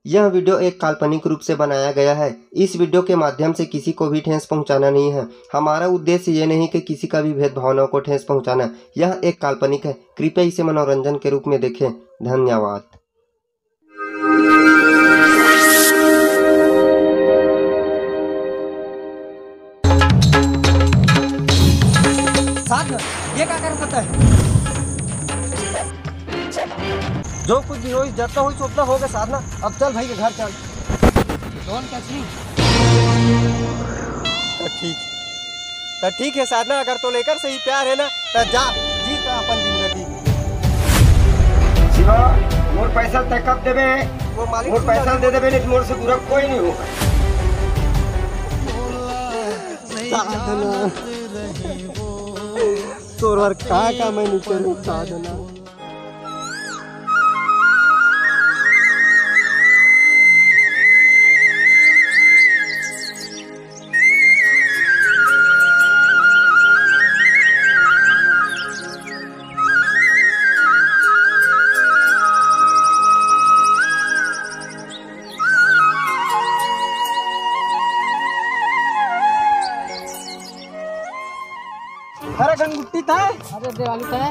यह वीडियो एक काल्पनिक रूप से बनाया गया है। इस वीडियो के माध्यम से किसी को भी ठेस पहुंचाना नहीं है। हमारा उद्देश्य ये नहीं कि किसी का भी भेदभावनाओं को ठेस पहुंचाना। यह एक काल्पनिक है। कृपया इसे मनोरंजन के रूप में देखें। धन्यवाद। ये क्या कर सकता है? जो कुछ भी हो जब हो सोचना होगा साधना। अब चल भाई के घर चल। Don't touch me. तो ठीक है साधना, अगर तो लेकर सही प्यार है ना तो जा जी का अपन जिंदगी। शिवा मोर पैसा तय कब देबे? वो मालिक मोर पैसा दे देबे नहीं मोर से बुरा कोई नहीं होगा। साधना तोर का मैं नहीं करूँ साधना। अरे घनगुट्टी था। अरे दिवाली का है।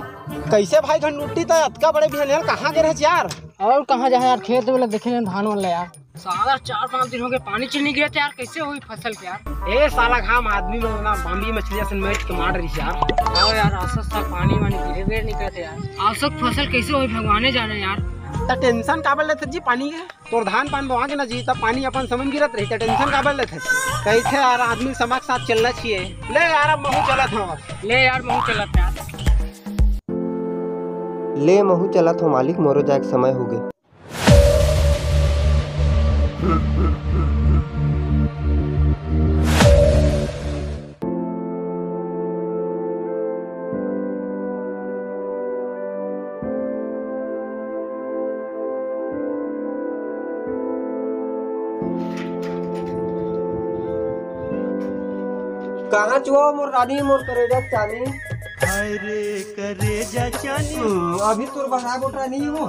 कैसे भाई घनगुट्टी था? अतका बड़े बिहनियल कहाँ गए यार? और कहाँ जाए यार, खेत वाला देखे धान वाला यार। साला 4-5 दिन हो गए पानी चल नहीं गिरा यार, कैसे हुई फसल के यार? ए साला घाम आदमी में ना बाम्बी मछलियां सन मैच के मार रही यार। आओ यार आसत सा पानी वानी गिरे गिर नहीं करते यार। आसत फसल कैसे हुई भगवाने जाने यार। तो टेंशन काबर लेते जी पानी के? तोर धान पान बोआ के ना जी तब पानी अपन समझ गिरत रही तो टेंशन काबर लेते? कैसे यार आदमी समाज साथ चलना चाहिए। ले यार अब महू चलत हूँ। ले यार महू चलत यार। ले महू चलत हो मालिक, मोरो जाए समय हो गए। कहाँ चुआ मोर रानी मोर करेजा चानी? अरे करेजा चानी। अभी तोर बड़ा बोटा नहीं हो।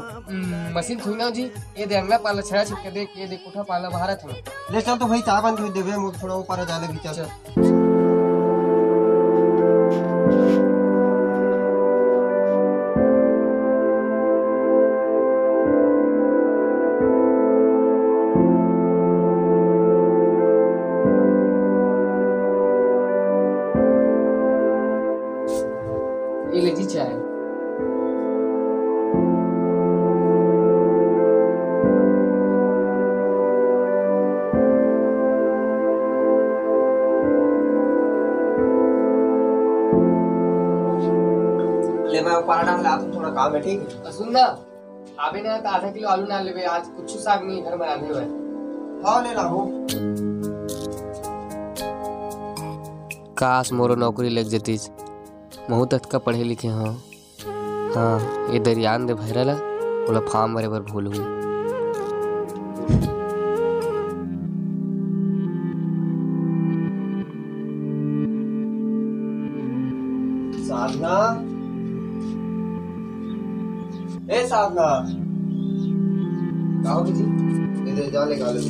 मशीन खुई ना जी, ये दे अगला पाला छड़ा छिपके देख, ये देख उठा पाला भारत में। ले चल तो भाई चाय बन के देवे मोर थोड़ा ऊपर जाने की चल। ये ले जी चाय। ले मैं ऊपर डाल ला थोड़ा काम है ठीक है। सुन ना, आबे ना तो आधा किलो आलू ना लेवे, आज कुछ साग नहीं घर में रांधे हुए। हाँ ले ला हो। काश मोरो नौकरी लग जती। महू तक पढ़े लिखे हाँ। हाँ ये दरियान दे भैरला बोला फार्म बरे बर भूल हुई। साधना ए साधना कहो जी। इधर जा ले गाले।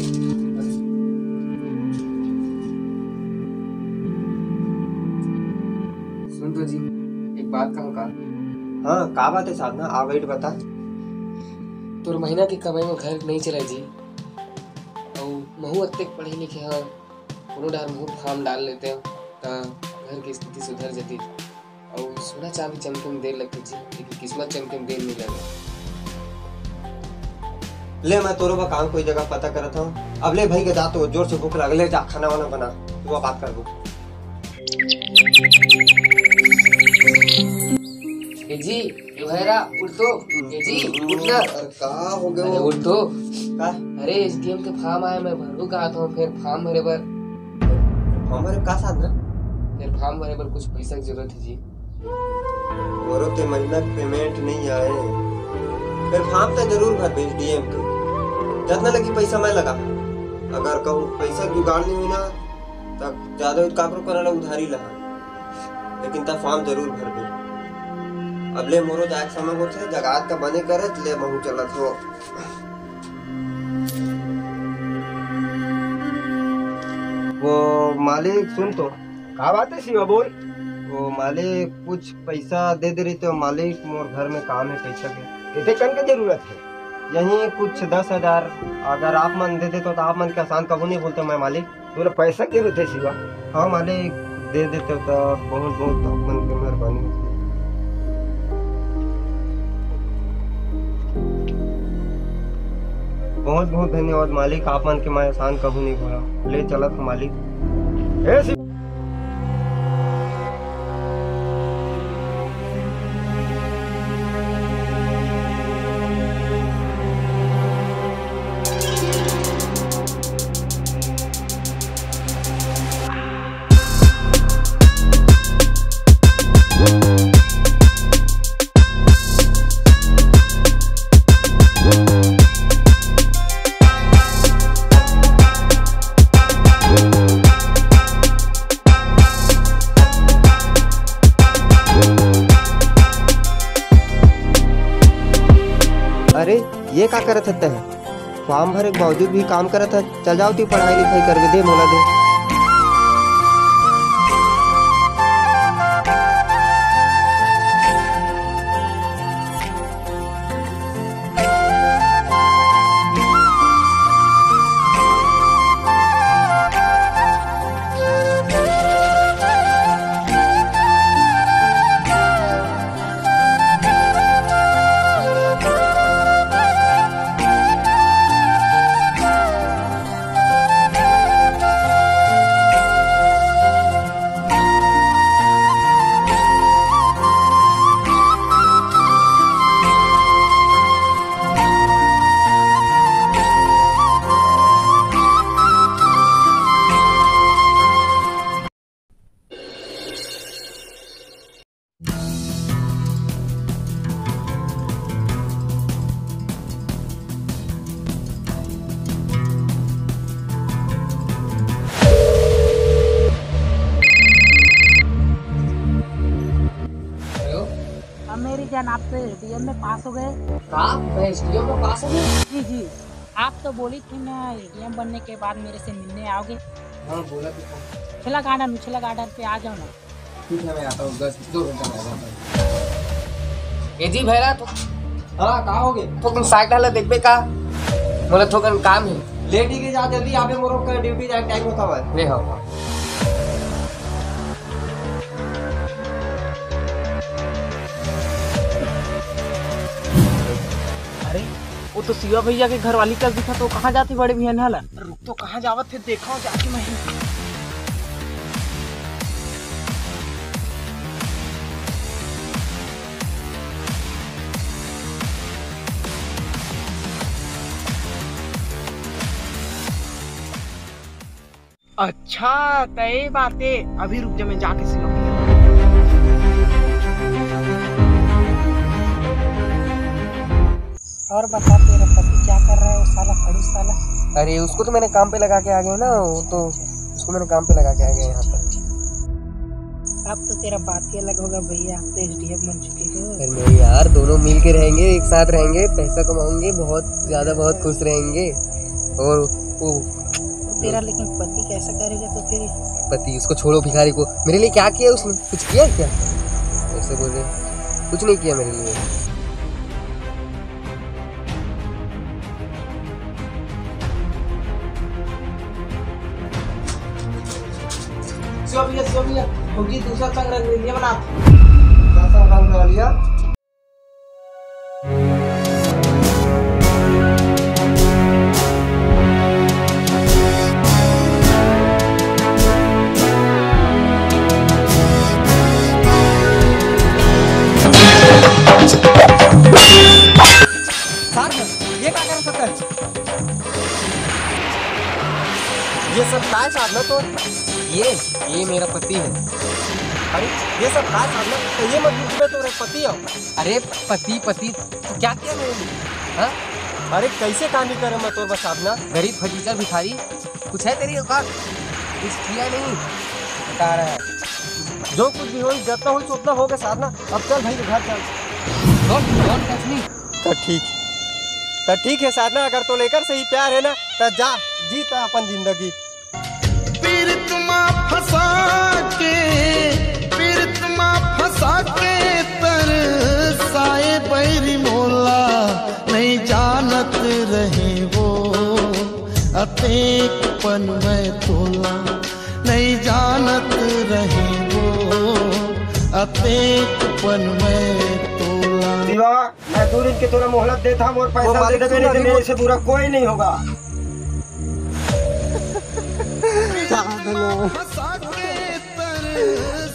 सुन तो जी, एक बात कहूँ का? हाँ का बात है साधना? आ वेट बता। तोर महीना की कमाई में घर नहीं चला जी। और महू अत्ते पढ़े लिखे हैं, कोनो डार महू फार्म डाल लेते हैं तो घर की स्थिति सुधर जाती। और सोना चांदी चमके में देर लगती जी, लेकिन किस्मत चमके में देर नहीं लगे। ले मैं तोरो का काम कोई जगह पता करता हूँ। अब ले भाई के जा, तो जोर से भूख लग ले, जा खाना वाना बना, तू बात कर दो। ए जी ये भैरा उठ तो। ए जी उठ ना। का हो गया? अरे उठ तो। का? अरे एसडीएम के फार्म आया, मैं भरू का आता हूँ। फिर फार्म भरे पर हमारे का साधना? फिर फार्म भरे पर कुछ पैसा की जरूरत है जी। मोरो ते महीना पेमेंट नहीं आए, फिर फार्म तो जरूर भर भेज डीएम के। जितना लगी पैसा मैं लगा। अगर कहूँ पैसा जुगाड़ नहीं हुई ना तब ज्यादा काकरो करना उधारी लगा, लेकिन तब फार्म जरूर भर दे। अब ले मोरो जाए समय होते जगात का बने करे ले महू चलत हो। वो मालिक सुन तो, का बात है शिवा बोल। वो मालिक कुछ पैसा दे दे रही तो मालिक, मोर घर में काम है पैसा के। कितने कन की जरूरत है? यही कुछ 10,000 अगर आप मन दे देते तो आप मन के आसान कबू नहीं बोलते मैं मालिक। तोरा पैसा की जरूरत है शिवा? हाँ मालिक दे देते तो बहुत बहुत आप मन की मेहरबानी। बहुत बहुत धन्यवाद मालिक, आप मन के मैं आसान कबू नहीं बोला। ले चला था मालिक। ए शिवा अरे ये का करत है? फॉर्म भरे के बावजूद भी काम करत है। चल जाओ तू पढ़ाई लिखाई करके दे मोला दे। मेरी जान, आप तो एसडीएम में पास हो गए। का मैं एसडीएम में पास हो गया? जी जी, आप तो बोली थी मैं एसडीएम बनने के बाद मेरे से मिलने आओगे। हाँ बोला तो था। उछला गार्डन पे आ जाओ ना। ठीक है मैं आता हूँ, 2 घंटा में आ जाता हूँ। ए जी भैया तो हाँ कहा हो गए? तो तुम साइकिल देखबे का मोला थोकन काम है। लेट ही के जा जल्दी, आबे मोरो का ड्यूटी जाए टाइम होता है। ले हो वो तो शिवा भैया के घर वाली का दिखा। तो कहाँ जाती बड़े भैया नहला? रुक तो कहाँ जावत थे, देखा जाके मैं। अच्छा तय बातें, अभी रुक जा मैं जाके शिवा भैया। और बता तेरा पति क्या कर रहा है? वो साला खड़ूस साला। अरे उसको तो मैंने काम पे लगा के आ गए ना, वो तो उसको मैंने काम पे लगा के आ गए यहाँ पर। अब तो तेरा बात ही अलग होगा भैया, आप तो एसडीएम बन चुके हो। अरे नहीं यार, दोनों मिल के रहेंगे, एक साथ रहेंगे, पैसा कमाएंगे, बहुत ज्यादा बहुत खुश रहेंगे। और वो तेरा लेकिन पति कैसा करेगा? तो फिर पति उसको छोड़ो, भिखारी को। मेरे लिए क्या किया उसने? कुछ किया क्या? ऐसे बोल रहे, कुछ नहीं किया मेरे लिए। शिवा भैया होगी दूसरा संग रंगीलिया बना। कैसा काम करा लिया? ये क्या कर सकता है? ये सब काय साधना तो ये मेरा पति है। अरे ये सब खास साधना तो ये मत पूछ, तो पति हो। अरे पति तो क्या किया मेरे लिए? हाँ? अरे कैसे काम ही करे मैं तो बस साधना। गरीब फटीचर भिखारी, कुछ है तेरी औकात? कुछ किया नहीं, बता रहा है। जो कुछ भी हो जितना हो उतना हो गया साधना। अब चल भाई घर चल। Don't touch me। तो ठीक है साधना, अगर तो लेकर सही प्यार है ना तो जा जीता अपन जिंदगी। फंसा के तरसाए बैरी मोला नहीं जानत रहे वो अतेक पन में तोला नहीं जानत रहे वो अतेक पन में तोला। शिवा मैं 2 दिन के थोड़ा मोहलत देता हूँ और पैसा दे देवे, नहीं मेरे से बुरा कोई नहीं होगा।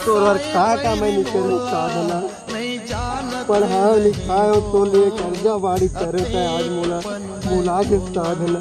तोर का मैं निकले साधना पढ़ाओ लिखाओ तो ले कर्जा बाड़ी करे थे आज मोला के साधना